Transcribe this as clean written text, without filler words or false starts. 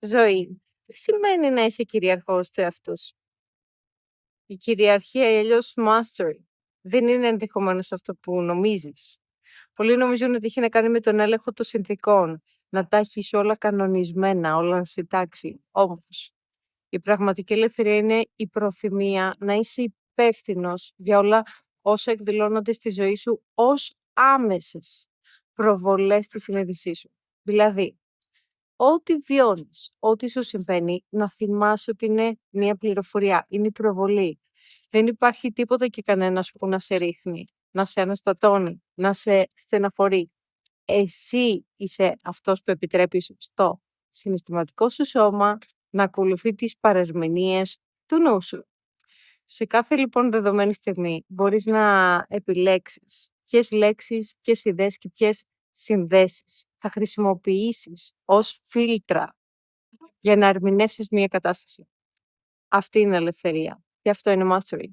Ζωή δεν σημαίνει να είσαι κυριαρχός του εαυτού σου. Η κυριαρχία ή αλλιώς mastery δεν είναι ενδεχομένως αυτό που νομίζεις. Πολλοί νομίζουν ότι έχει να κάνει με τον έλεγχο των συνθήκων, να τα έχεις όλα κανονισμένα, όλα σε τάξη. Όμως, η πραγματική ελευθερία είναι η προθυμία να είσαι υπεύθυνος για όλα όσα εκδηλώνονται στη ζωή σου ως άμεσες προβολές στη συνείδησή σου. Δηλαδή, ό,τι βιώνεις, ό,τι σου συμβαίνει, να θυμάσαι ότι είναι μια πληροφορία, είναι η προβολή. Δεν υπάρχει τίποτα και κανένας που να σε ρίχνει, να σε αναστατώνει, να σε στεναχωρεί. Εσύ είσαι αυτός που επιτρέπεις στο συναισθηματικό σου σώμα να ακολουθεί τις παρερμηνίες του νου σου. Σε κάθε λοιπόν δεδομένη στιγμή μπορείς να επιλέξεις ποιες λέξεις, ποιες ιδέες και ποιες συνδέσεις θα χρησιμοποιήσεις ως φίλτρα για να ερμηνεύσεις μια κατάσταση. Αυτή είναι ελευθερία και αυτό είναι mastery.